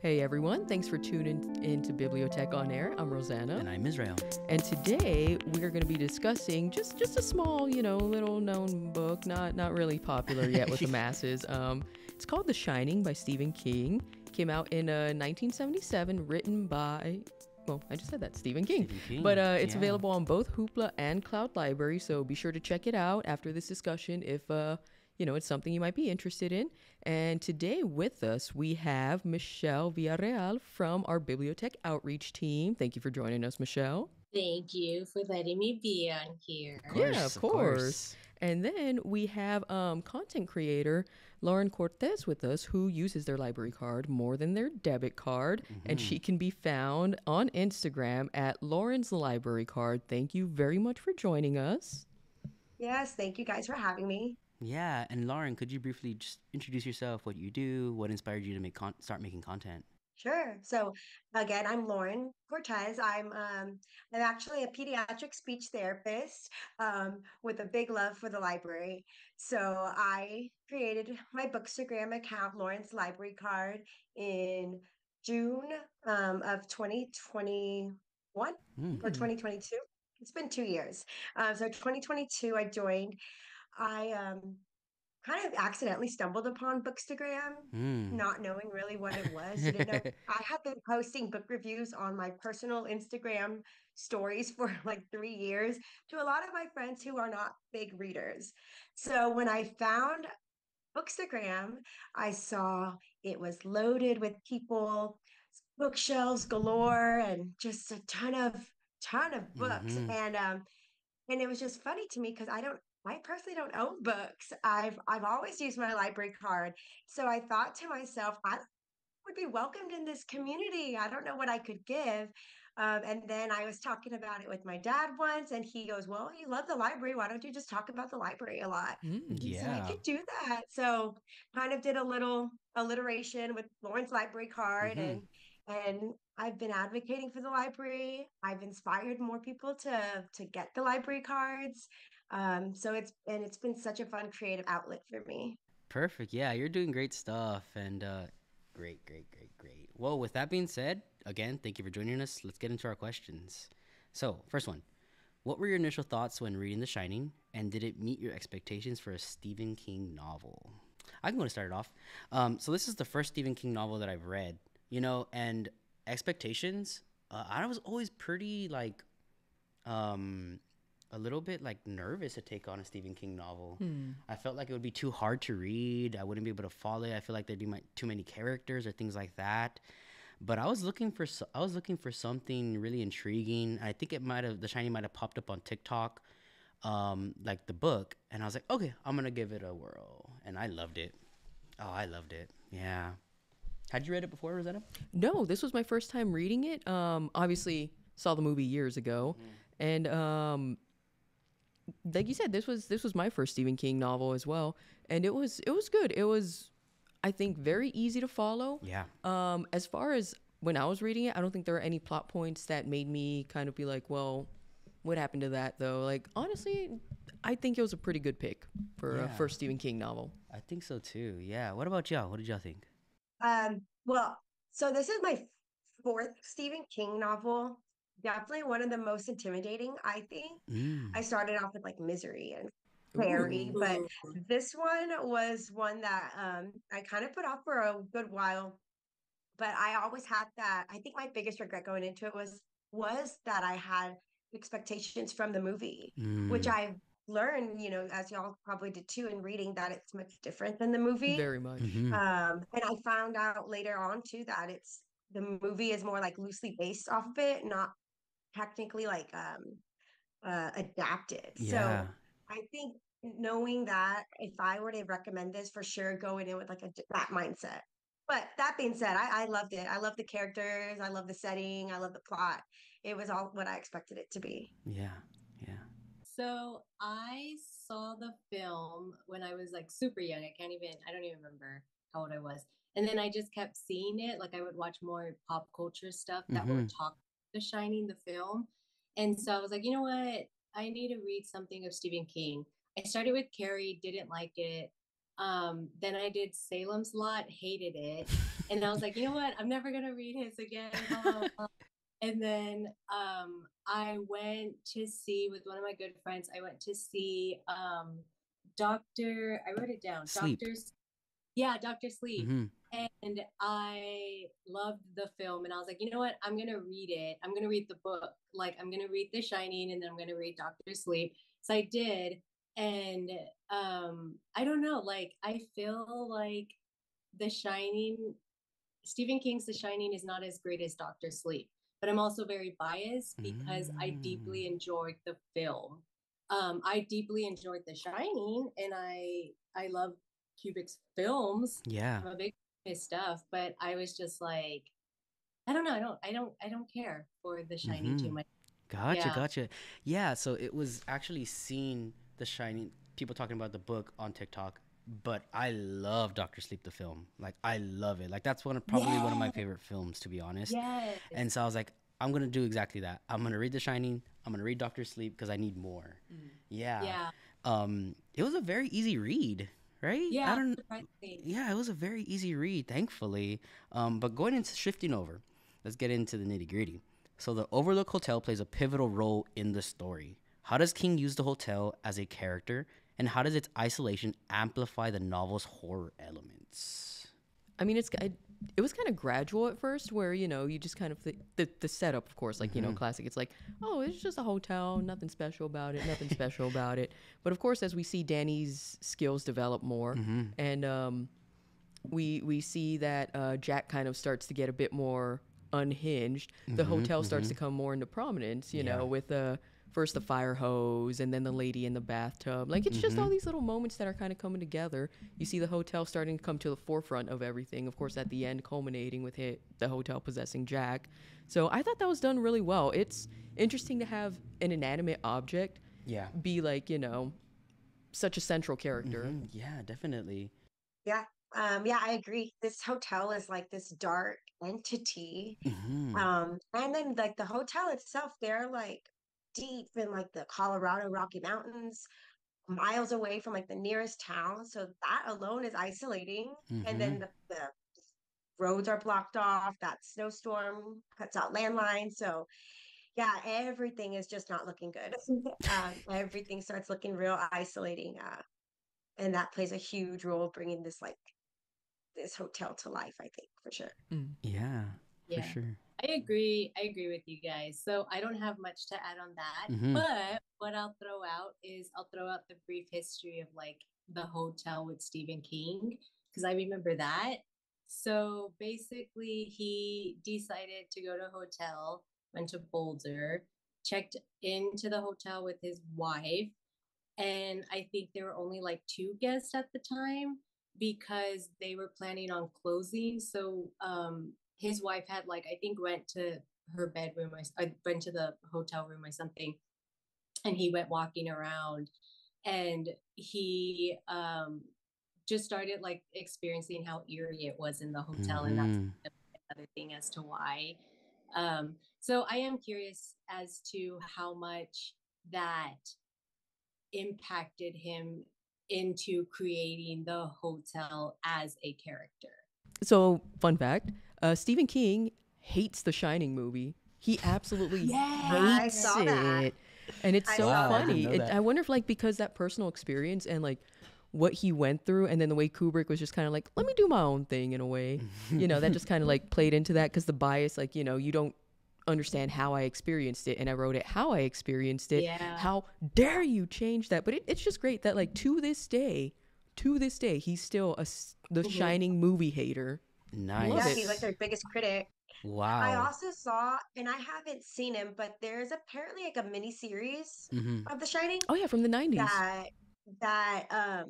Hey everyone, thanks for tuning into BiblioTech on Air. I'm Rosanna. And I'm Israel. And today we're going to be discussing just a small, little known book, not really popular yet with the masses. It's called The Shining by Stephen King. Came out in 1977, written by, well, I just said that, Stephen King. But it's available on both Hoopla and CloudLibrary, so be sure to check it out after this discussion if it's something you might be interested in. And today with us, we have Michelle Villarreal from our BiblioTech outreach team. Thank you for joining us, Michelle. Thank you for letting me be on here. Of course. And then we have content creator Lauren Cortez with us, who uses their library card more than their debit card. Mm-hmm. And she can be found on Instagram at Lauren's Library Card. Thank you very much for joining us. Yes, thank you guys for having me. Yeah, and Lauren, could you briefly just introduce yourself, what you do, what inspired you to start making content? Sure. So again, I'm Lauren Cortez. I'm actually a pediatric speech therapist with a big love for the library. So I created my bookstagram account, Lauren's Library Card, in June of 2021 or 2022. It's been 2 years. So 2022, I joined. I kind of accidentally stumbled upon Bookstagram, not knowing really what it was. Didn't know. I have been posting book reviews on my personal Instagram stories for like 3 years to a lot of my friends who are not big readers. So when I found Bookstagram, I saw it was loaded with people, bookshelves galore, and just a ton of books. And it was just funny to me because I personally don't own books. I've always used my library card. So I thought to myself, I would be welcomed in this community. I don't know what I could give. And then I was talking about it with my dad once, and he goes, "Well, you love the library. Why don't you just talk about the library a lot?" So I could do that. So kind of did a little alliteration with Lauren's library card, and I've been advocating for the library. I've inspired more people to get the library cards. So it's been such a fun creative outlet for me. Perfect. Yeah, you're doing great stuff, and great. Well, with that being said, again, thank you for joining us. Let's get into our questions. So, first one, what were your initial thoughts when reading The Shining, and did it meet your expectations for a Stephen King novel? I'm going to start it off. So this is the first Stephen King novel that I've read, and expectations, I was always pretty a little bit nervous to take on a Stephen King novel. I felt like it would be too hard to read. I wouldn't be able to follow it. I feel like there'd be too many characters or things like that. But I was looking for something really intriguing. I think The Shining might have popped up on TikTok, like the book, and I was like, okay, I'm gonna give it a whirl, and I loved it. Oh, I loved it. Yeah. Had you read it before, Rosanna? No, this was my first time reading it. Obviously saw the movie years ago, and like you said, this was my first Stephen King novel as well, and it was good. It was, I think, very easy to follow. Yeah. As far as when I was reading it, I don't think there were any plot points that made me kind of be like, well, what happened to that though? Like, honestly, I think it was a pretty good pick for a first Stephen King novel. I think so too. Yeah. What about y'all? What did y'all think? Well, so this is my fourth Stephen King novel. Definitely one of the most intimidating, I think. I started off with like Misery and Fairy, but this one was one that I kind of put off for a good while. But I always had that. I think my biggest regret going into it was that I had expectations from the movie, which I've learned, as y'all probably did too, in reading, that it's much different than the movie. Very much. And I found out later on too that the movie is more like loosely based off of it, not technically like adapted. Yeah. So I think knowing that, if I were to recommend this, for sure going in with like that mindset. But that being said, I loved it. I love the characters. I love the setting. I love the plot. It was all what I expected it to be. Yeah. So I saw the film when I was like super young. I don't even remember how old I was. And then I just kept seeing it. Like I would watch more pop culture stuff that were talking The Shining, the film. And so I was like, you know what? I need to read something of Stephen King. I started with Carrie, didn't like it. Then I did Salem's Lot, hated it. And I was like, you know what? I'm never going to read his again. Blah, blah, blah. And then I went to see, with one of my good friends, I went to see I wrote it down, Sleep. Dr. Sleep. And I loved the film, and I was like, you know what? I'm going to read it. I'm going to read the book. Like, I'm going to read The Shining, and then I'm going to read Dr. Sleep. So I did. And I don't know, like, I feel like The Shining, Stephen King's The Shining is not as great as Dr. Sleep, but I'm also very biased because I deeply enjoyed the film. I deeply enjoyed The Shining, and I love Kubrick's films. Yeah. I'm a big fan of his stuff, but I was just like, I don't know, I don't care for The Shining too much. Gotcha. Yeah, so it was actually seen The Shining, people talking about the book on TikTok, but I love Doctor Sleep the film. Like, I love it. Like, that's probably one of my favorite films, to be honest. Yes. And so I was like, I'm gonna do exactly that. I'm gonna read The Shining. I'm gonna read Doctor Sleep because I need more. Yeah. It was a very easy read, right? Yeah. Yeah, it was a very easy read, thankfully. But going into shifting over, let's get into the nitty gritty. So the Overlook Hotel plays a pivotal role in the story. How does King use the hotel as a character, and how does its isolation amplify the novel's horror elements? I mean, it was kind of gradual at first, where you just kind of the setup, of course, like classic. It's like, oh, it's just a hotel, nothing special about it. But of course, as we see Danny's skills develop more, and we see that Jack kind of starts to get a bit more unhinged. The hotel starts to come more into prominence, you know, with first the fire hose and then the lady in the bathtub. Like, it's just all these little moments that are kind of coming together. You see the hotel starting to come to the forefront of everything, of course, at the end culminating with the hotel possessing Jack. So I thought that was done really well. It's interesting to have an inanimate object be like, such a central character. Yeah, definitely. Yeah. Yeah, I agree. This hotel is like this dark entity. And then like the hotel itself, they're like deep in like the Colorado Rocky Mountains, miles away from like the nearest town. So that alone is isolating. And then the roads are blocked off. That snowstorm cuts out landlines. So yeah, everything is just not looking good. Everything starts looking real isolating. And that plays a huge role bringing this hotel to life, I think, for sure. Yeah, for sure. I agree with you guys. So I don't have much to add on that. But what I'll throw out the brief history of like the hotel with Stephen King, because I remember that. So basically he decided to go to a hotel, went to Boulder, checked into the hotel with his wife. And I think there were only like 2 guests at the time, because they were planning on closing. So his wife had like, I think, went to her bedroom, or went to the hotel room or something, and he went walking around, and he just started like experiencing how eerie it was in the hotel. And that's another thing as to why. So I am curious as to how much that impacted him into creating the hotel as a character. So, fun fact, Stephen King hates the Shining movie. He absolutely hates it. And it's so funny. I wonder if, like, because that personal experience and, like, what he went through, and then the way Kubrick was just kind of like, let me do my own thing in a way, that just kind of, like, played into that, because the bias, like, you don't understand how I experienced it, and I wrote it how I experienced it. How dare you change that? But it's just great that, like, to this day he's still the Shining movie hater. Nice. Yeah, he's like their biggest critic. Wow. I also saw, and I haven't seen him, but there's apparently like a mini series of The Shining. Oh yeah, from the 90s. That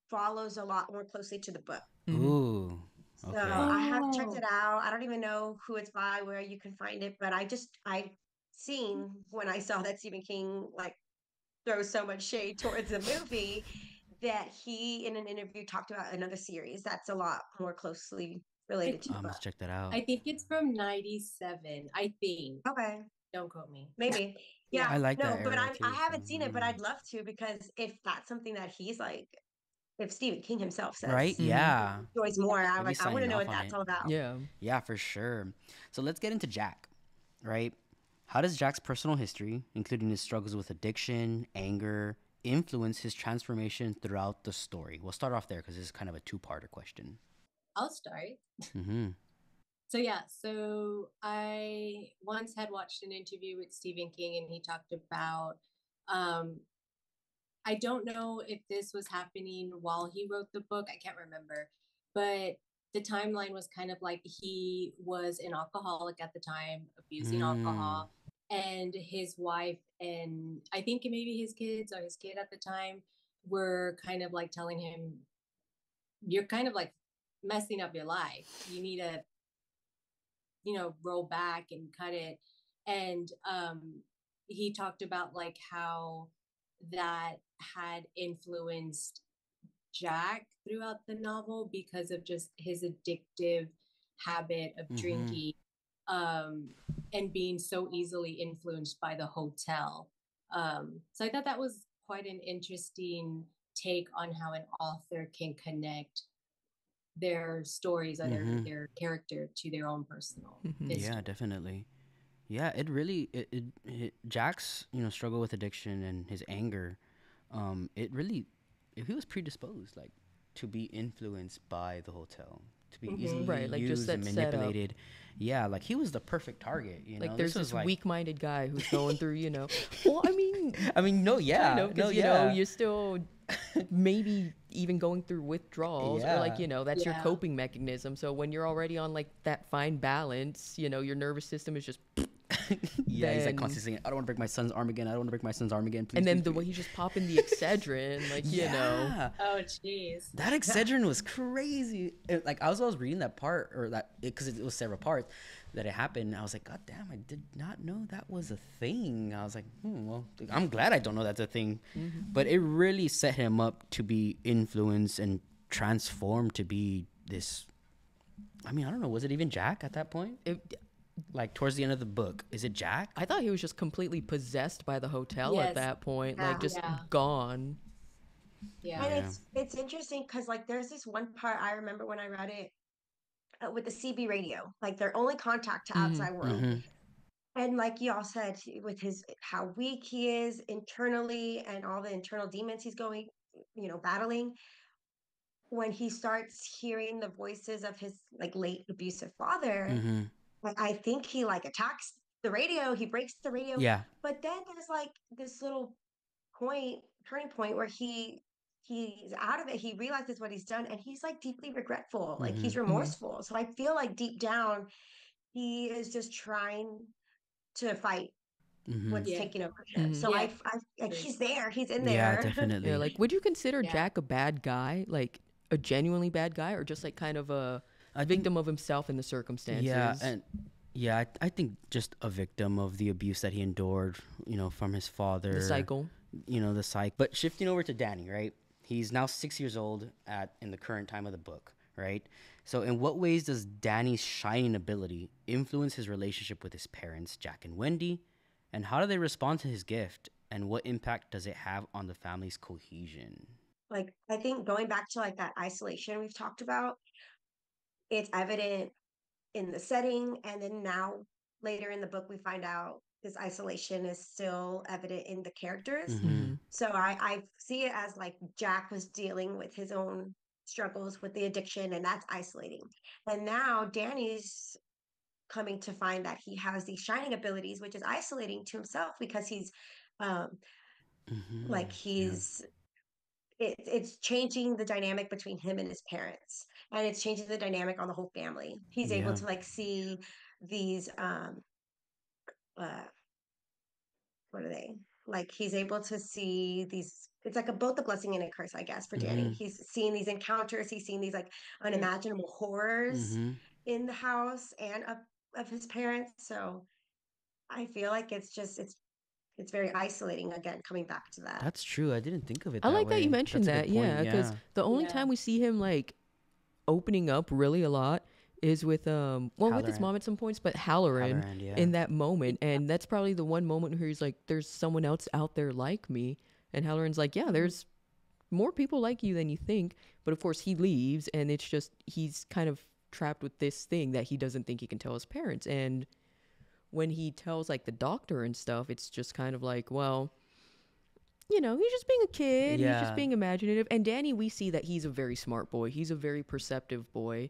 follows a lot more closely to the book. Ooh. So I have checked it out. I don't even know who it's by, where you can find it, but I've seen, when I saw that Stephen King like throw so much shade towards the movie, that he in an interview talked about another series that's a lot more closely related to the book. Let's check that out. I think it's from 97. I think. Okay. Don't quote me. Maybe. Yeah. I like that. No, but era I too, haven't so, seen it, but I'd love to, because if that's something that he's like if Stephen King himself Right? says Yeah. enjoys more, I'm Maybe like, I want to signing know off what on that's it. all about. Yeah. Yeah, for sure. So let's get into Jack, right? How does Jack's personal history, including his struggles with addiction, anger, influence his transformation throughout the story? We'll start off there because this is kind of a two-parter question. I'll start. Mm-hmm. So yeah, so I once had watched an interview with Stephen King, and he talked about I don't know if this was happening while he wrote the book. I can't remember. But the timeline was kind of like he was an alcoholic at the time, abusing Mm. alcohol. And his wife and I think maybe his kids or his kid at the time were kind of like telling him, you're kind of like messing up your life. You need to, roll back and cut it. And he talked about like how that had influenced Jack throughout the novel because of just his addictive habit of Mm-hmm. drinking, and being so easily influenced by the hotel. So I thought that was quite an interesting take on how an author can connect their stories or Mm-hmm. their character to their own personal Mhm. Yeah, history. definitely. Yeah, it really Jack's struggle with addiction and his anger, it really he was predisposed like to be influenced by the hotel, to be Mm-hmm. easily Right, like just used and that setup. manipulated. Yeah, like he was the perfect target. Like This there's was this like, weak-minded guy who's going through, well, I mean, I mean, no, kind yeah, of, no, because yeah, you're still maybe even going through withdrawals, or like yeah. that's your Yeah. coping mechanism. So when you're already on like that fine balance, your nervous system is just Yeah, he's like then, constantly saying, "I don't want to break my son's arm again. I don't want to break my son's arm again. Please, and then please, the way please." he's just popping the Excedrin, like Yeah, Oh, jeez. that Excedrin was crazy. Like I was reading that part, or that because it was several parts that it happened. I was like, God damn, I did not know that was a thing. I was like, well, I'm glad I don't know that's a thing. But it really set him up to be influenced and transformed to be this. I mean, I don't know. Was it even Jack at that point? Like towards the end of the book, is it Jack? I thought he was just completely possessed by the hotel at Yes. that point, Yeah. like just Yeah. gone. Yeah. And Yeah. it's interesting because like there's this one part I remember when I read it with the CB radio, like their only contact to Mhm. outside world. Mm-hmm. And like y'all said, with his how weak he is internally and all the internal demons he's going, battling, when he starts hearing the voices of his like late abusive father, Mm-hmm. like I think he like attacks the radio, he breaks the radio, Yeah. but then there's like this little turning point where he's out of it, he realizes what he's done, and he's like deeply regretful, like Mm-hmm. he's remorseful. So I feel like deep down he is just trying to fight Mm-hmm. what's Yeah. taking over him. Mhm. So Yeah. I like True. he's there, he's in Yeah, there. Yeah, definitely. like would you consider Yeah. Jack a bad guy, like a genuinely bad guy, or just like kind of a I think, victim of himself and the circumstances? yeah, and yeah, I think just a victim of the abuse that he endured, from his father. The cycle. The cycle. But shifting over to Danny, right? He's now 6 years old in the current time of the book, right? So, in what ways does Danny's shining ability influence his relationship with his parents, Jack and Wendy? And how do they respond to his gift? And what impact does it have on the family's cohesion? Like I think going back to like that isolation we've talked about, it's evident in the setting, and then now later in the book we find out this isolation is still evident in the characters. Mm-hmm. Mm-hmm. So I see it as like Jack was dealing with his own struggles with the addiction, and that's isolating. And now Danny's coming to find that he has these shining abilities, which is isolating to himself because he's um Mm-hmm. like Yeah. it's changing the dynamic between him and his parents, and it's changing the dynamic on the whole family. He's able Yeah. to like see these uh what are they, like he's able to see these, it's like both a blessing and a curse, I guess, for Danny. Mm-hmm. He's seeing these encounters, he's seeing these like Mm. unimaginable horrors Mm-hmm. in the house and of his parents. So I feel like it's very isolating, again coming back to that. That's true. I didn't think of it I that like that you way. mentioned That's a good that, point. yeah, because Yeah. the only Yeah. time we see him like opening up really a lot is with with his Halloran. mom at some points, but Halloran Halloran, yeah. in that moment, and that's probably the one moment where he's like, "There's someone else out there like me," and Halloran's like, "Yeah, there's more people like you than you think. But of course, he leaves, and it's just he's kind of trapped with this thing that he doesn't think he can tell his parents. And when he tells like the doctor and stuff, it's just kind of like, well, you know, he's just being a kid. He's just Yeah. being imaginative. And Danny, we see that he's a very smart boy. He's a very perceptive boy,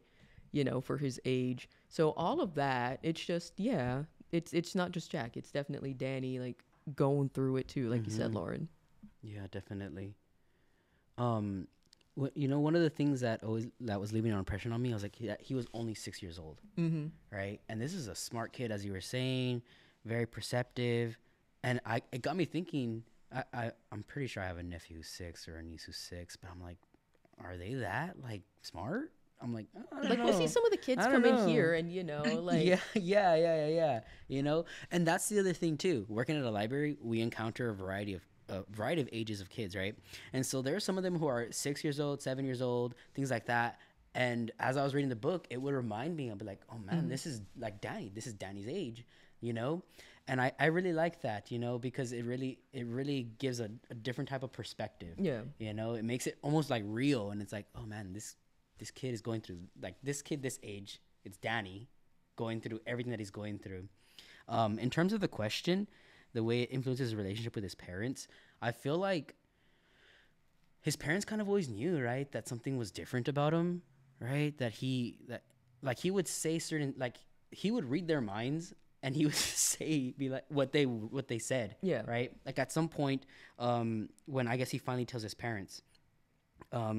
you know, for his age. So all of that, it's just, yeah, it's not just Jack. It's definitely Danny, like, going through it too, like you said, Lauren. Yeah, definitely. You know, one of the things that was leaving an impression on me, I was like, he was only 6 years old, right? And this is a smart kid, as you were saying, very perceptive, and it got me thinking. I'm pretty sure I have a nephew who's 6 or a niece who's 6, but I'm like, are they that like smart? I'm like, I don't Like, know. we'll see some of the kids I come don't in know. here and, you know, like... Yeah. You know, and that's the other thing too. Working at a library, we encounter a variety of ages of kids, right? And so there are some of them who are 6 years old, 7 years old, things like that. And as I was reading the book, it would remind me, I'd be like, oh man, this is like Danny. This is Danny's age, you know? And I really like that, you know, because it really gives a different type of perspective. Yeah. You know, it makes it almost like real. And it's like, oh man, this kid is going through, like, this kid this age, it's Danny going through everything that he's going through. In terms of the question, the way it influences his relationship with his parents, I feel like his parents kind of always knew, right, that something was different about him, right? That he would say certain, like, he would read their minds, and he would be like what they said. Yeah. Right. Like at some point, when I guess he finally tells his parents,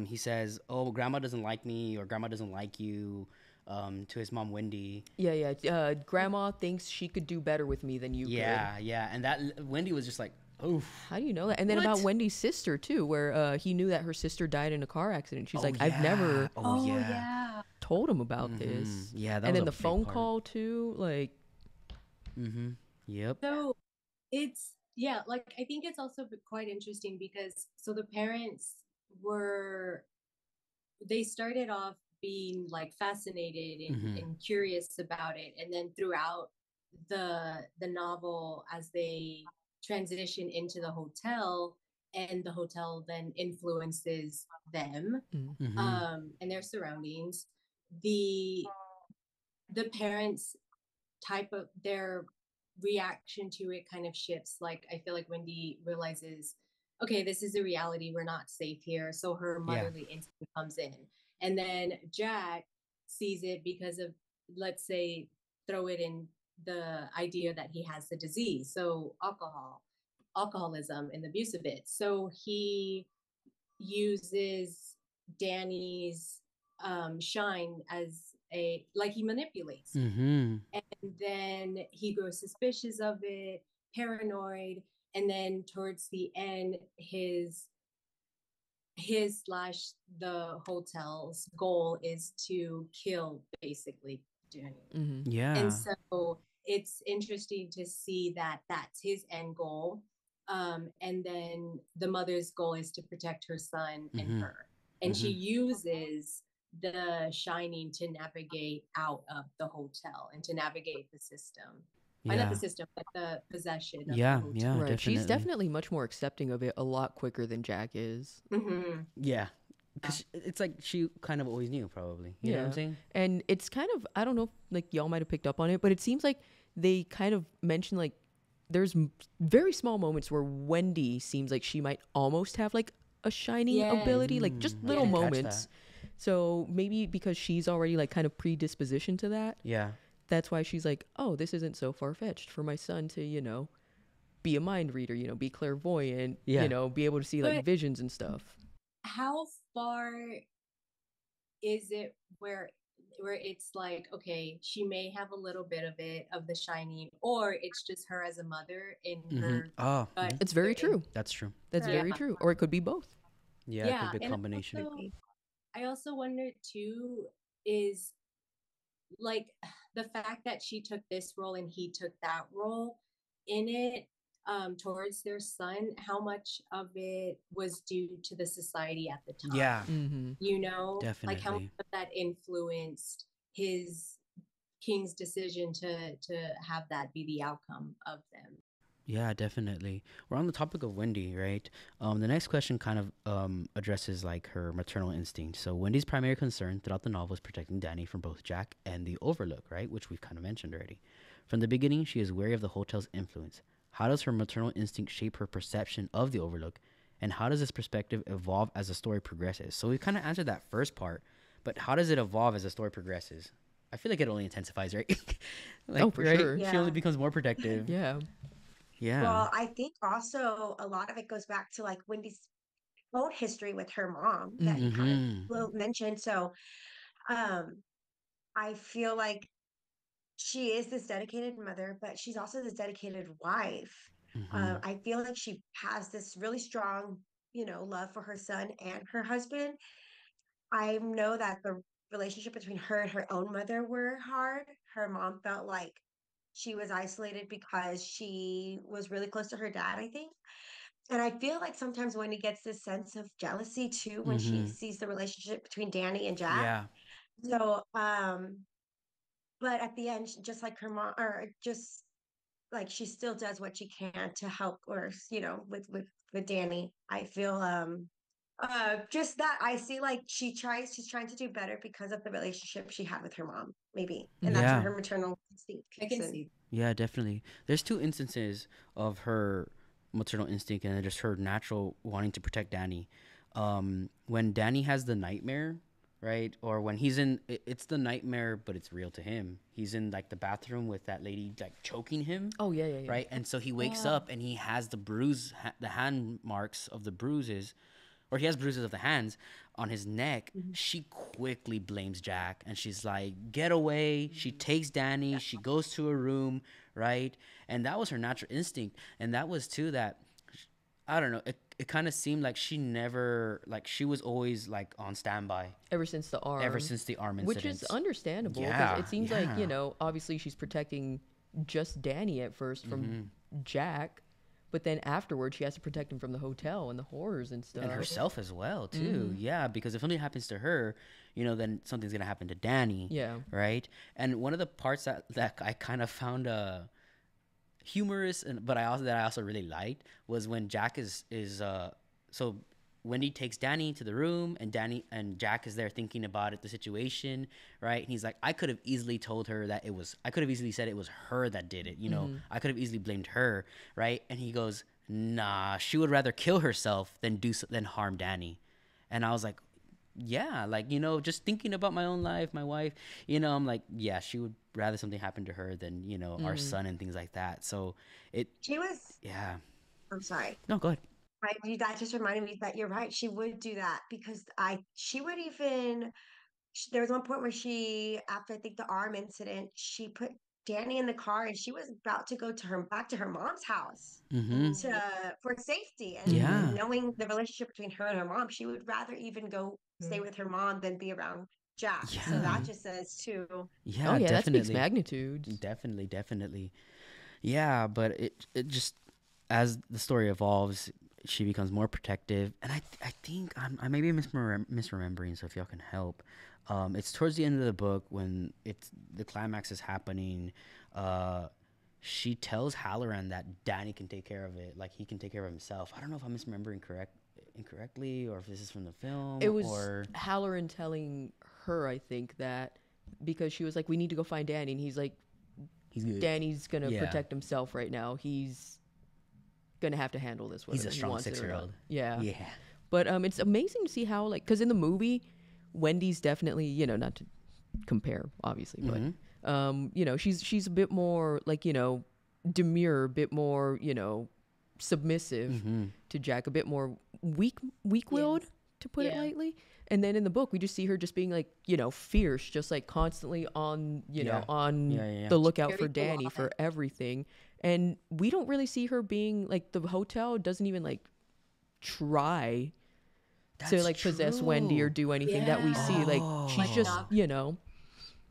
he says, "Oh, grandma doesn't like me," or "Grandma doesn't like you," to his mom Wendy. Yeah. Grandma thinks she could do better with me than you could. Yeah. And that Wendy was just like, "Oh, How do you know that?" And then What? about Wendy's sister too, where he knew that her sister died in a car accident. She's oh, like, I've never Oh, yeah. yeah. told him about this. Yeah, that And was then a the big phone part. call too, like, Yep. So it's, yeah, like I think it's also quite interesting because so the parents they started off being like fascinated and curious about it, and then throughout the novel, as they transition into the hotel, and the hotel then influences them and their surroundings, the parents type of their reaction to it kind of shifts. Like I feel like Wendy realizes, okay, this is a reality, we're not safe here, so her motherly instinct comes in. And then Jack sees it because of, let's say, throw it in the idea that he has the disease, so alcoholism and the abuse of it. So he uses Danny's shine as he manipulates it. And then he grows suspicious of it, paranoid, and then towards the end, his slash the hotel's goal is to kill basically Danny. Yeah. And so it's interesting to see that that's his end goal. And then the mother's goal is to protect her son and her. And she uses the shining to navigate out of the hotel and to navigate the system. Not the system, but the possession of the hotel. Yeah, right. definitely. She's definitely much more accepting of it a lot quicker than Jack is. Yeah. Because it's like she kind of always knew, probably. You know what I'm saying? And it's kind of, I don't know if like y'all might have picked up on it, but it seems like they kind of mention like there's very small moments where Wendy seems like she might almost have like a shining ability, like just little moments. So maybe because she's already like kind of predisposition to that. Yeah. That's why she's like, oh, this isn't so far-fetched for my son to, you know, be a mind reader, you know, be clairvoyant, you know, be able to see like visions and stuff. How far is it where it's like, okay, she may have a little bit of it, of the shining, or it's just her as a mother in her. It's very true. That's true. That's very true. Or it could be both. Yeah, it could be a combination. I also wonder too, is like the fact that she took this role and he took that role in it, towards their son, how much of it was due to the society at the time? Yeah. You know, Definitely. like how much of that influenced his King's decision to have that be the outcome of them. Yeah, definitely. We're on the topic of Wendy, right? The next question kind of addresses like her maternal instinct. So Wendy's primary concern throughout the novel is protecting Danny from both Jack and the Overlook, right? Which we've kind of mentioned already. From the beginning, she is wary of the hotel's influence. How does her maternal instinct shape her perception of the Overlook, and how does this perspective evolve as the story progresses? So we kind of answered that first part, but how does it evolve as the story progresses? I feel like it only intensifies, right? Like, Oh, for right? sure. She Yeah. only becomes more protective. Yeah. Yeah. Well, I think also a lot of it goes back to like Wendy's own history with her mom that you kind of Mm-hmm. mentioned. So um I feel like she is this dedicated mother, but she's also this dedicated wife. Mm-hmm. I feel like she has this really strong, love for her son and her husband. I know that the relationship between her and her own mother were hard. Her mom felt like she was isolated because she was really close to her dad, I think. And I feel like sometimes Wendy gets this sense of jealousy too when she Mm-hmm. sees the relationship between Danny and Jack. Yeah. So, but at the end, just like her mom, or just like she still does what she can to help, or with Danny. I feel just that I see like she's trying to do better because of the relationship she had with her mom, maybe, and that's where Yeah. her maternal instinct I kicks can in. see. Yeah, definitely. There's two instances of her maternal instinct and just her natural wanting to protect Danny. When Danny has the nightmare, right? Or when he's it's the nightmare, but it's real to him. He's in like the bathroom with that lady like choking him, Oh, yeah, yeah, yeah. right? And so he wakes Oh, up and he has the hand marks of the bruises, or he has bruises of the hands on his neck. Mhm. She quickly blames Jack and she's like, get away. She takes Danny, she goes to a room, right? And that was her natural instinct. And that was too that, I don't know, it kind of seemed like she never, like, she was always like on standby Ever since the ever arm, since the arm which is incidents. understandable because Yeah, it seems like, yeah. obviously she's protecting just Danny at first from Hmm. Jack, but then afterwards she has to protect him from the hotel and the horrors and And stuff. herself as well, too. Mm-hmm. Yeah, because if something happens to her, then something's going to happen to Danny, Yeah. right? And one of the parts that I kind of found humorous, but I also really liked was when Jack is so Wendy takes Danny to the room, and Danny and Jack is there thinking about it, the situation, right? And he's like, I could have easily told her that I could have easily said it was her that did it, Mm-hmm. I could have easily blamed her, right? And he goes, nah, she would rather kill herself than harm Danny. And I was like, yeah, like, just thinking about my own life, my wife, I'm like, yeah, she would rather something happen to her than, our Mm-hmm. son and things like that. So it, She was. yeah. I'm sorry. No, go ahead. That just reminded me that you're right. She would do that because she would even. There was one point where after I think the arm incident, she put Danny in the car and she was about to go to her back to her mom's house Mm-hmm. oh, to for safety. And Mm-hmm. Yeah. knowing the relationship between her and her mom, she would rather even go stay mm, with her mom than be around Jack. So Yeah. that Mm-hmm. just says too. Oh Yeah, yeah, that speaks definitely. magnitudes. Definitely, definitely. Yeah, but it just, as the story evolves, she becomes more protective, and I think I may be misremembering. So if y'all can help, it's towards the end of the book when the climax is happening. Uh, she tells Halloran that Danny can take care of it, like he can take care of himself. I don't know if I'm misremembering incorrectly, or if this is from the It film, was or Halloran telling her, I think, that because she was like, "We need to go find Danny," and he's like, he's good. "Danny's gonna Yeah, protect himself right now. He's gonna have to handle this he's whether a he strong wants it or not." 6-year-old. Yeah, Yeah. but it's amazing to see how like because in the movie, Wendy's definitely not to compare obviously, but Mm-hmm. she's a bit more like demure, a bit more submissive Mm-hmm. to Jack, a bit more weak-willed, yes. to put it Yeah. lightly. And then in the book, we just see her just being like, fierce, just like constantly on, Yeah. on Yeah. the lookout for Carries a Danny lot. for everything. And we don't really see her being like the hotel doesn't even like try to That's like possess Wendy or true. do anything that we see. Yeah. Like she's Like just, Oh, not.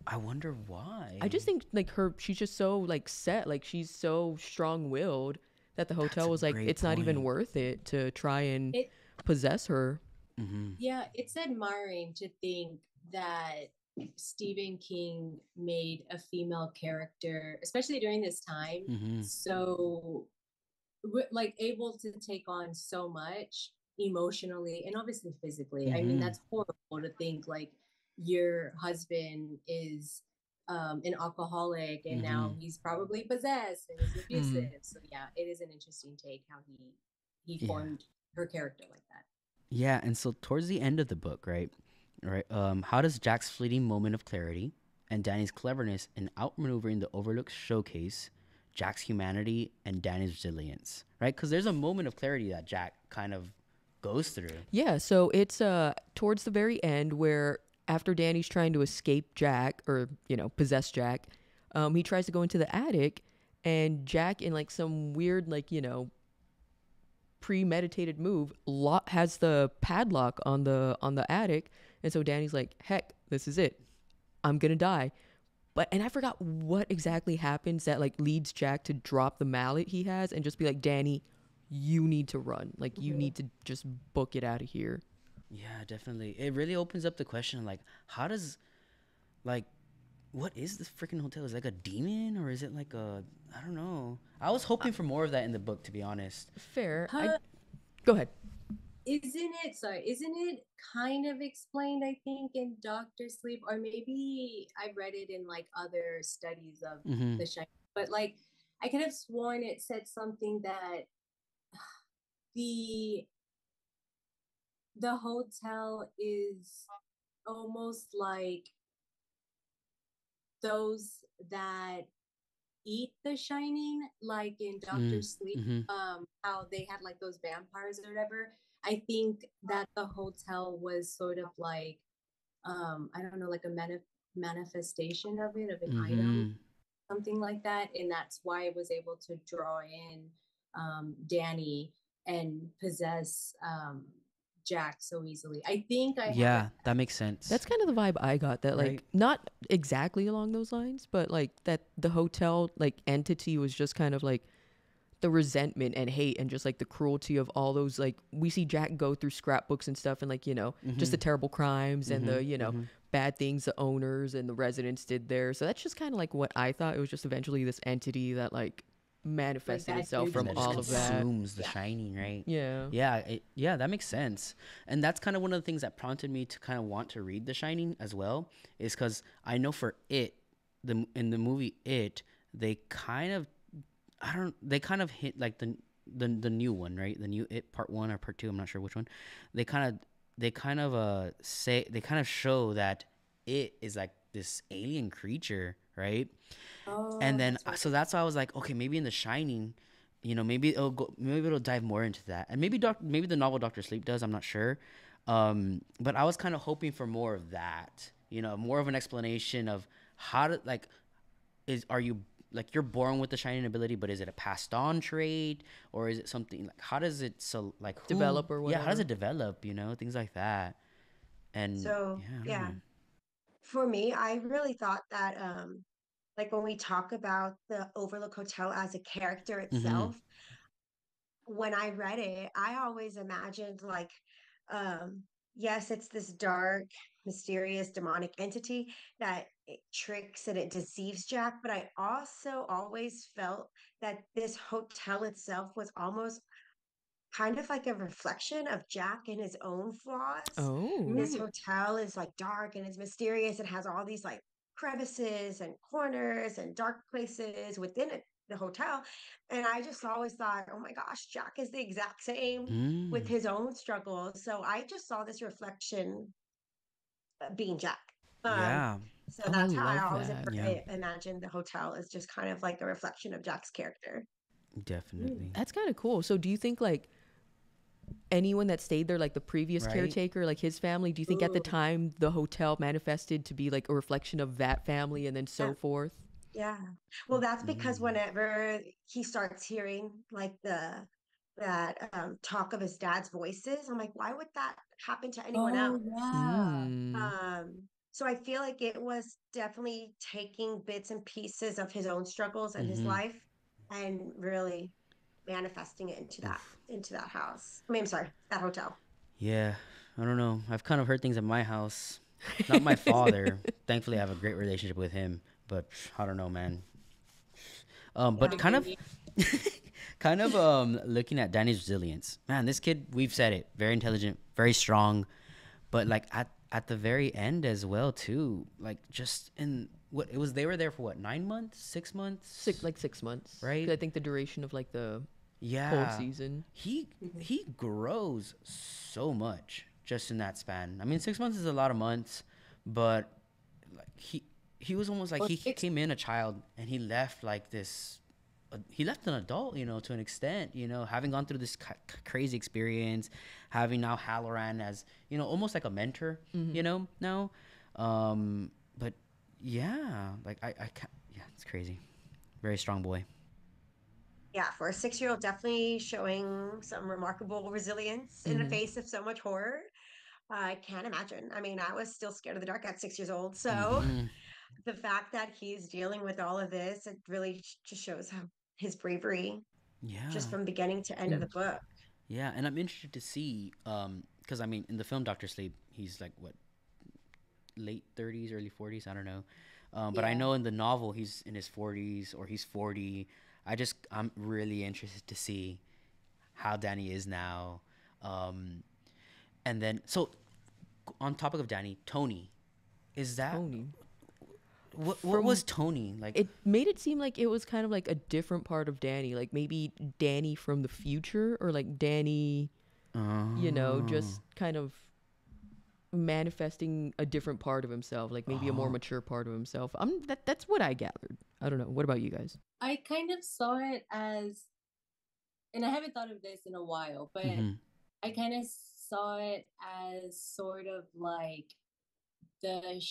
I wonder why. I just think like she's just so like set, like she's so strong-willed that the That's hotel a was like, great it's not even point. worth it to try and It possess her. Mm-hmm. Yeah, it's admiring to think that Stephen King made a female character, especially during this time, Mm-hmm. so like able to take on so much emotionally and obviously physically. I mean, that's horrible to think like your husband is an alcoholic and now he's probably possessed and is abusive. So yeah, it is an interesting take how he formed her character like that. Yeah, and so towards the end of the book, right? How does Jack's fleeting moment of clarity and Danny's cleverness in outmaneuvering the Overlook showcase Jack's humanity and Danny's resilience, right? Because there's a moment of clarity that Jack kind of goes through. Yeah, so it's towards the very end where after Danny's trying to escape Jack or, possess Jack, he tries to go into the attic and Jack in like some weird like, premeditated move has the padlock on the attic, and so Danny's like, heck, this is it, I'm gonna die. And I forgot what exactly happens that like leads Jack to drop the mallet he has and just be like, Danny, you need to run, like you need to just book it out of here. Yeah, definitely. It really opens up the question, like, how does, like, what is this freaking hotel? Is it like a demon or is it like I don't know. I was hoping for more of that in the book, to be honest. Fair. Go ahead. Isn't it kind of explained, I think, in Doctor Sleep, or maybe I read it in like other studies of The Shining, but like I could have sworn it said something that the hotel is almost like those that eat The Shining, like in Doctor Sleep, how they had like those vampires or whatever. I think that the hotel was sort of like I don't know, like a manifestation of it, of an item, something like that, and that's why I was able to draw in Danny and possess Jack so easily. I think that makes sense. That's kind of the vibe I got, that like Right. not exactly along those lines, but like that the hotel like entity was just kind of like the resentment and hate and just like the cruelty of all those, like we see Jack go through scrapbooks and stuff and like, just the terrible crimes and the, bad things the owners and the residents did there. So that's just kind of like what I thought. It was just eventually this entity that like manifested Like itself from that all just of that. consumes The Shining, right? Yeah. Yeah, that makes sense. And that's kind of one of the things that prompted me to kind of want to read The Shining as well, is because I know for it, in the movie It, they kind of hit like the new one, right? The new It Part 1 or Part 2, I'm not sure which one. They kind of show that it is like this alien creature, right? And then so that's why I was like, okay, maybe in The Shining, maybe it'll dive more into that, and maybe the novel Doctor Sleep does. I'm not sure, but I was kind of hoping for more of that. More of an explanation of how to are you like you're born with the Shining ability, but is it a passed on trait, or is it something like how does it Develop or whatever? Yeah, how does it develop? Things like that. And So I don't yeah, know. for me, I really thought that like when we talk about the Overlook Hotel as a character itself, when I read it, I always imagined like, yes, it's this dark, mysterious, demonic entity that it tricks and it deceives Jack. But I also always felt that this hotel itself was almost kind of like a reflection of Jack and his own flaws. Oh. This hotel is like dark and it's mysterious. It has all these like crevices and corners and dark places within it, the hotel. And I just always thought, oh my gosh, Jack is the exact same with his own struggles. So I just saw this reflection being Jack. Um, Yeah, so Oh, I that's how I love always that. yeah, imagined the hotel as just kind of like a reflection of Jack's character. definitely. That's kind of cool. So do you think like anyone that stayed there, like the previous Right. caretaker, like his family, do you think at the time the hotel manifested to be like a reflection of that family and then so Yeah. forth? Yeah. Well, that's because whenever he starts hearing like that talk of his dad's voices, I'm like, why would that happen to anyone else? yeah. Mm. So I feel like it was definitely taking bits and pieces of his own struggles and his life and really manifesting it into that house. I mean, I'm sorry, that hotel. Yeah, I don't know. I've kind of heard things at my house. Not my father. Thankfully, I have a great relationship with him. But I don't know, man. But Yeah. kind of, kind of looking at Danny's resilience. Man, this kid, we've said it, very intelligent, very strong, but like at the very end as well too. Like just in what it was, they were there for what, 9 months, 6 months, 6 months, right? 'Cause I think the duration of like the cold Yeah, season. he grows so much just in that span. I mean, 6 months is a lot of months, but like he was almost like Well, he came in a child and he left like this. He left an adult, you know, to an extent, you know, having gone through this crazy experience, having now Halloran as, you know, almost like a mentor, you know, now. But yeah, like I can't, yeah, it's crazy. Very strong boy. Yeah, for a 6-year-old, definitely showing some remarkable resilience in the face of so much horror. I can't imagine. I mean, I was still scared of the dark at 6 years old. So Hmm. the fact that he's dealing with all of this, it really just shows how his bravery just Yeah. from beginning to end of the book. Yeah, and I'm interested to see, because I mean, in the film Doctor Sleep, he's like what, late 30s, early 40s, I don't know. But I Yeah. know in the novel he's in his 40s or he's 40. I'm really interested to see how Danny is now. And then, so on topic of Danny, Tony, is that Tony. what was Tony like? It made it seem like it was kind of like a different part of Danny, like maybe Danny from the future, or like Danny, just kind of manifesting a different part of himself, like maybe a more mature part of himself. That's what I gathered. I don't know. What about you guys? I kind of saw it as, and I haven't thought of this in a while, but Mm-hmm. I kind of saw it as sort of like the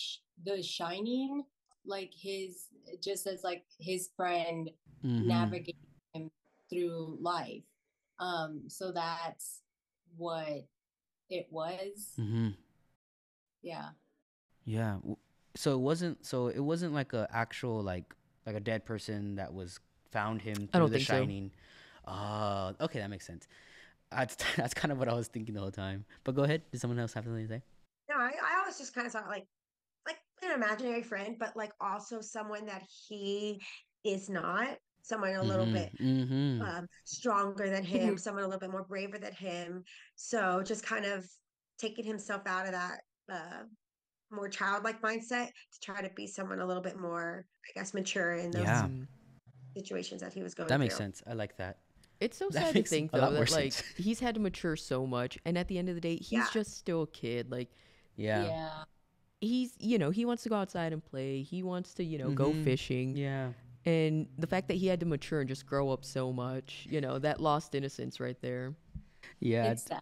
Shining, like his, just as like his friend Mm-hmm. navigating him through life. So that's what it was. Mm-hmm. Yeah. Yeah. So it wasn't like a actual like a dead person that was found him I through don't The think so. Shining. Okay, that makes sense. That's that's kind of what I was thinking the whole time. But go ahead. Did someone else have something to say? No, I always just kind of saw it like an imaginary friend, but like also someone that he is not, someone a little Mm-hmm. bit Mm-hmm. stronger than him, someone a little bit more braver than him. So just kind of taking himself out of that more childlike mindset to try to be someone a little bit more, I guess, mature in those Yeah, Mm. situations that he was going that makes through. sense. I like that. It's so That sad to makes think a though lot more that like sense. he's had to mature so much, and at the end of the day, he's Yeah. just still a kid. Like Yeah. Yeah. he's, he wants to go outside and play. He wants to, go Mm-hmm. fishing. Yeah. And the fact that he had to mature and just grow up so much, that lost innocence right there. Yeah. It's sad.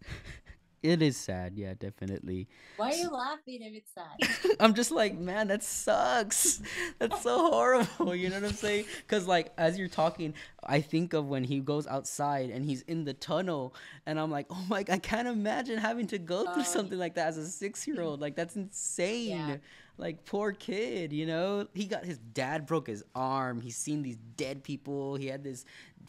It is sad. Yeah, definitely. Why are you laughing if it's sad? I'm just like, man, that sucks. That's so horrible. You know what I'm saying? Because, like, as you're talking, I think of when he goes outside and he's in the tunnel, and I'm like, oh my, I can't imagine having to go through something like that as a 6-year-old. Like, that's insane. Yeah. Like, poor kid, you know? He got his dad broke his arm. He's seen these dead people. He had this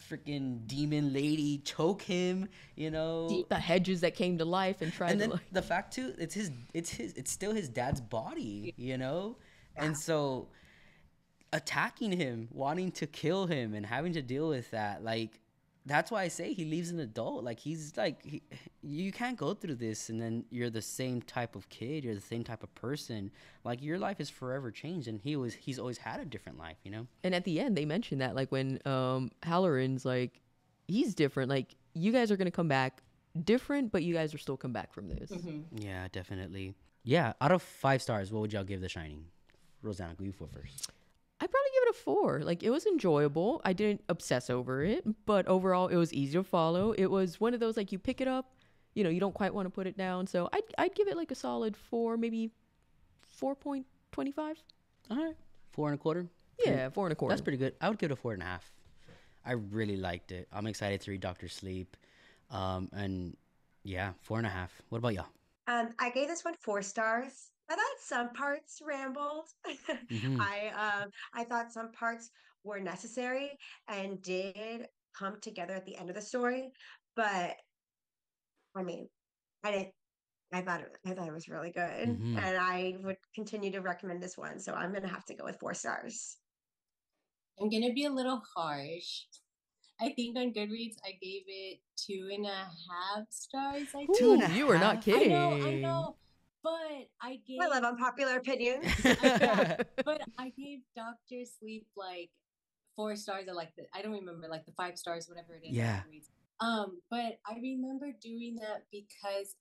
freaking demon lady choke him, you know? The hedges that came to life and tried And to then like. the fact too, it's still his dad's body, you know. And so attacking him, wanting to kill him, and having to deal with that, like, that's why I say he leaves an adult. Like, he's like, you can't go through this and then you're the same type of kid, you're the same type of person. Like, your life is forever changed, and he's always had a different life, you know. And at the end, they mentioned that like when Halloran's like, he's different. Like you guys are gonna come back different, but you guys will still come back from this. Yeah, definitely. Yeah, out of 5 stars, what would y'all give The Shining? Rosanna, go you for first. I'd probably give it a 4. Like it was enjoyable. I didn't obsess over it, but overall it was easy to follow. It was one of those like you pick it up, you don't quite want to put it down. So I'd give it like a solid 4, maybe 4.25. All right, 4.25. Yeah, 4.25. That's pretty good. I would give it a 4.5. I really liked it. I'm excited to read Doctor Sleep. And yeah, 4.5. What about y'all? I gave this one 4 stars. I thought some parts rambled. Mm-hmm. I thought some parts were necessary and did come together at the end of the story. But I mean, I didn't. I thought it was really good, Mm-hmm. and I would continue to recommend this one. So I'm gonna have to go with 4 stars. I'm gonna be a little harsh I think on Goodreads I gave it 2.5 stars. I Ooh, Two and think. a you are not half? kidding. I know, but I I love gave unpopular opinions. yeah, but I gave Doctor Sleep like 4 stars, or like I don't remember, like the 5 stars, whatever it is on Yeah. Goodreads. But I remember doing that because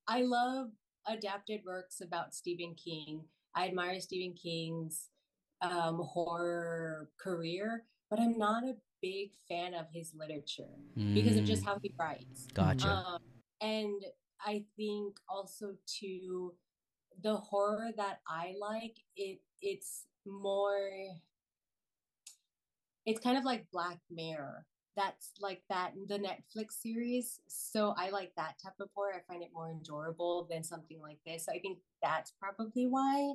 I love adapted works about Stephen King. I admire Stephen King's horror career, but I'm not a big fan of his literature because of just Mm, how he writes. gotcha. And I think also too, the horror that I like, it's more, it's kind of like Black Mirror. That's like that, the Netflix series. So I like that type of horror. I find it more enjoyable than something like this. So I think that's probably why.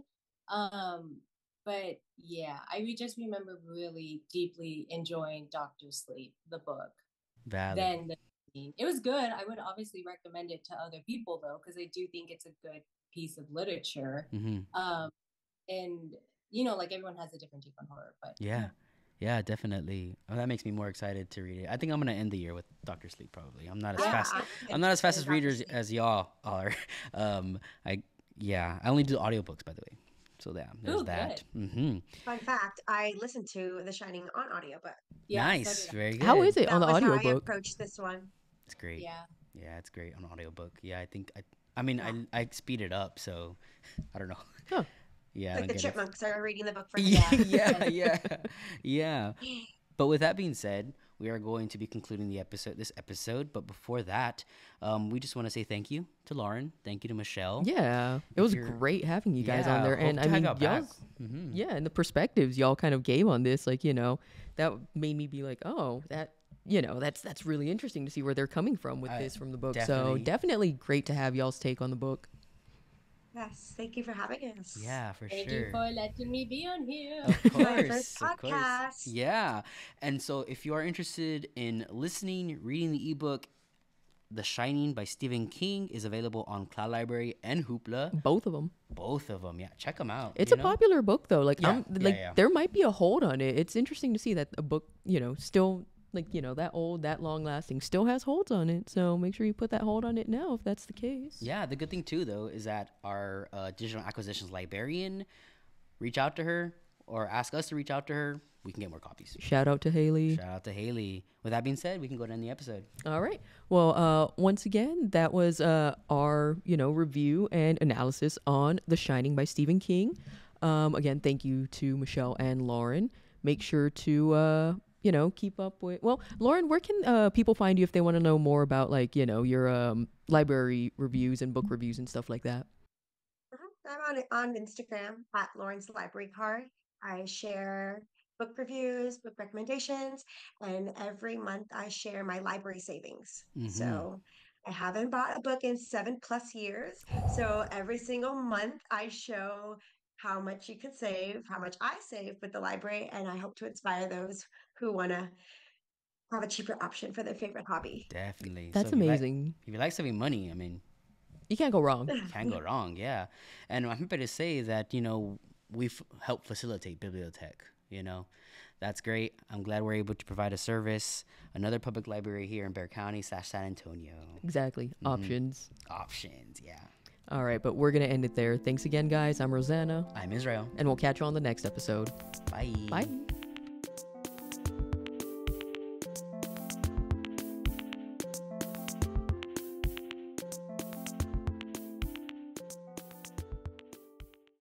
Um, but yeah, just remember really deeply enjoying Doctor Sleep, the book. Valid. Then the scene. It was good. I would obviously recommend it to other people though, because I do think it's a good piece of literature. Mm-hmm. And like everyone has a different take on horror, but Yeah. Yeah, definitely. Oh, that makes me more excited to read it. I think I'm gonna end the year with Doctor Sleep. Probably. I'm not as Yeah. fast. I'm I'm not as fast as Dr. readers Sleep. as y'all are. I only do audiobooks, by the way. So yeah, there's Ooh, that. Mm-hmm. Fun fact, I listened to The Shining on audiobook. yeah, so Nice. did I. Very good. How is it on That the was how I audiobook? approached this one. It's great. Yeah. Yeah, it's great on audiobook. Yeah, I think I mean Yeah. I speed it up, so I don't know. Huh. Yeah, I Like don't the get it. chipmunks are reading the book for me. Yeah, Yeah. yeah, yeah. But with that being said, we are going to be concluding this episode. But before that, we just want to say thank you to Lauren. Thank you to Michelle. Yeah, it was great having you guys on there, and I mean, y'all's yeah, and the perspectives y'all kind of gave on this, like that made me be like, oh, that's really interesting to see where they're coming from with this from the book. So definitely great to have y'all's take on the book. Yes, thank you for having us. Yeah, for Thank sure. you for letting me be on here. Of My course, first of course. podcast. Yeah. And so if you are interested in listening, reading the ebook, The Shining by Stephen King is available on CloudLibrary and Hoopla. Both of them. Both of them. Yeah, check them out. It's a popular book though. Like Yeah. there might be a hold on it. It's interesting to see that a book, still that old, that long lasting, still has holds on it. So make sure you put that hold on it now if that's the case. Yeah, the good thing too though is that our digital acquisitions librarian, reach out to her or ask us to reach out to her. We can get more copies. Shout out to Haley. Shout out to Haley. With that being said, we can go to end the episode. All right. Well, once again, that was our review and analysis on The Shining by Stephen King. Again, thank you to Michelle and Lauren. Make sure to keep up with. Well, Lauren, where can people find you if they want to know more about your library reviews and book reviews and stuff like that? I'm on Instagram at Lauren's Library Card. I share book reviews, book recommendations, and every month I share my library savings. Mm-hmm. So I haven't bought a book in 7+ years. So every single month I show how much you can save, how much I save with the library, and I hope to inspire those who want to have a cheaper option for their favorite hobby. Definitely. That's So if amazing. if you like saving money, I mean, You can't go wrong. can't go wrong. Yeah. And I'm happy to say that, we've helped facilitate BiblioTech. That's great. I'm glad we're able to provide a service, another public library here in Bexar County / San Antonio. Exactly. Options. Options. Yeah. All right, but we're going to end it there. Thanks again, guys. I'm Rosanna. I'm Israel. And we'll catch you on the next episode. Bye. Bye.